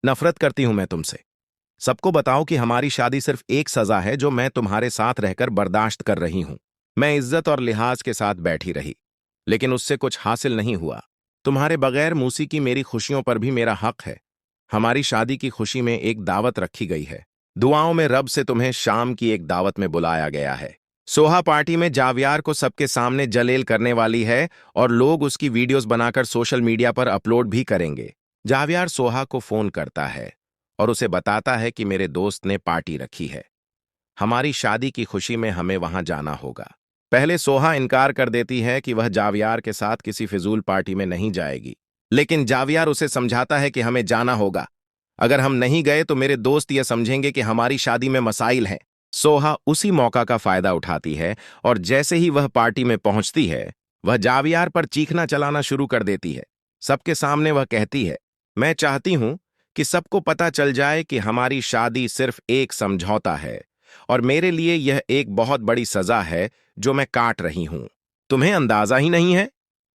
नफरत करती हूं मैं तुमसे। सबको बताओ कि हमारी शादी सिर्फ एक सजा है जो मैं तुम्हारे साथ रहकर बर्दाश्त कर रही हूं। मैं इज्जत और लिहाज के साथ बैठी रही, लेकिन उससे कुछ हासिल नहीं हुआ। तुम्हारे बगैर मौसीकी मेरी खुशियों पर भी मेरा हक है। हमारी शादी की खुशी में एक दावत रखी गई है। दुआओं में रब से तुम्हें शाम की एक दावत में बुलाया गया है। सोहा पार्टी में जावियार को सबके सामने जलेल करने वाली है और लोग उसकी वीडियोस बनाकर सोशल मीडिया पर अपलोड भी करेंगे। जावियार सोहा को फोन करता है और उसे बताता है कि मेरे दोस्त ने पार्टी रखी है। हमारी शादी की खुशी में हमें वहां जाना होगा। पहले सोहा इनकार कर देती है कि वह जावियार के साथ किसी फिजूल पार्टी में नहीं जाएगी, लेकिन जावियार उसे समझाता है कि हमें जाना होगा। अगर हम नहीं गए तो मेरे दोस्त यह समझेंगे कि हमारी शादी में मसाइल हैं। सोहा उसी मौका का फायदा उठाती है और जैसे ही वह पार्टी में पहुंचती है, वह जावियार पर चीखना चलाना शुरू कर देती है। सबके सामने वह कहती है, मैं चाहती हूं कि सबको पता चल जाए कि हमारी शादी सिर्फ एक समझौता है और मेरे लिए यह एक बहुत बड़ी सजा है जो मैं काट रही हूं। तुम्हें अंदाजा ही नहीं है।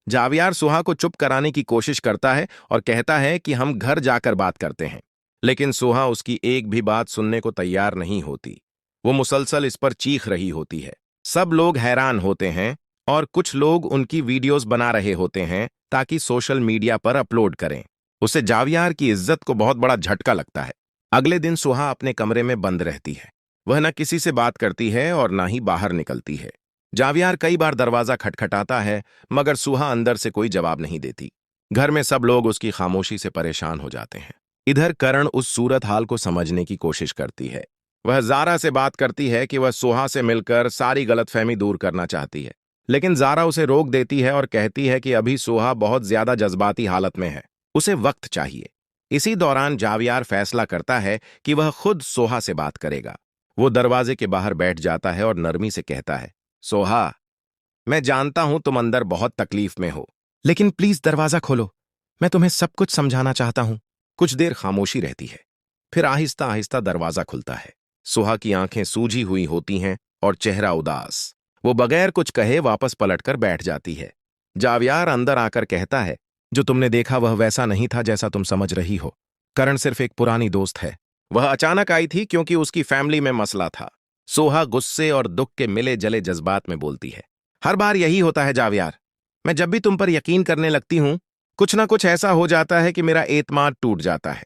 जावियार सुहा को चुप कराने की कोशिश करता है और कहता है कि हम घर जाकर बात करते हैं, लेकिन सुहा उसकी एक भी बात सुनने को तैयार नहीं होती। वो मुसलसल इस पर चीख रही होती है। सब लोग हैरान होते हैं और कुछ लोग उनकी वीडियोस बना रहे होते हैं ताकि सोशल मीडिया पर अपलोड करें। उसे जावियार की इज्जत को बहुत बड़ा झटका लगता है। अगले दिन सुहा अपने कमरे में बंद रहती है। वह न किसी से बात करती है और न ही बाहर निकलती है। जावियार कई बार दरवाजा खटखटाता है, मगर सुहा अंदर से कोई जवाब नहीं देती। घर में सब लोग उसकी खामोशी से परेशान हो जाते हैं। इधर करण उस सूरत हाल को समझने की कोशिश करती है। वह जारा से बात करती है कि वह सोहा से मिलकर सारी गलतफहमी दूर करना चाहती है, लेकिन जारा उसे रोक देती है और कहती है कि अभी सोहा बहुत ज्यादा जज्बाती हालत में है, उसे वक्त चाहिए। इसी दौरान जावियार फैसला करता है कि वह खुद सोहा से बात करेगा। वो दरवाजे के बाहर बैठ जाता है और नरमी से कहता है, सोहा, मैं जानता हूं तुम अंदर बहुत तकलीफ में हो, लेकिन प्लीज दरवाजा खोलो। मैं तुम्हें सब कुछ समझाना चाहता हूं। कुछ देर खामोशी रहती है, फिर आहिस्ता आहिस्ता दरवाजा खुलता है। सोहा की आंखें सूजी हुई होती हैं और चेहरा उदास। वो बगैर कुछ कहे वापस पलटकर बैठ जाती है। जावियार अंदर आकर कहता है, जो तुमने देखा वह वैसा नहीं था जैसा तुम समझ रही हो। करण सिर्फ एक पुरानी दोस्त है। वह अचानक आई थी क्योंकि उसकी फैमिली में मसला था। सोहा गुस्से और दुख के मिले जले जज्बात में बोलती है, हर बार यही होता है जावियार। मैं जब भी तुम पर यकीन करने लगती हूं, कुछ ना कुछ ऐसा हो जाता है कि मेरा एतमाद टूट जाता है।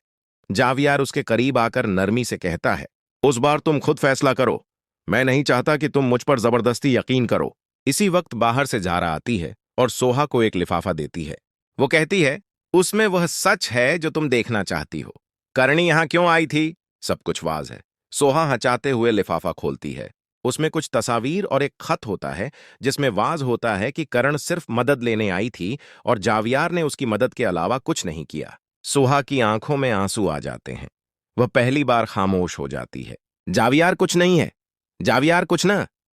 जावियार उसके करीब आकर नरमी से कहता है, उस बार तुम खुद फैसला करो। मैं नहीं चाहता कि तुम मुझ पर जबरदस्ती यकीन करो। इसी वक्त बाहर से जारा आती है और सोहा को एक लिफाफा देती है। वो कहती है, उसमें वह सच है जो तुम देखना चाहती हो। करणी यहां क्यों आई थी? सब कुछ वाज है। सोहा हंचाते हुए लिफाफा खोलती है। उसमें कुछ तस्वीर और एक खत होता है जिसमें वाज होता है कि करण सिर्फ मदद लेने आई थी और जावियार ने उसकी मदद के अलावा कुछ नहीं किया। सोहा की आंखों में आंसू आ जाते हैं। वह पहली बार खामोश हो जाती है। जावियार कुछ नहीं है, जावियार कुछ ना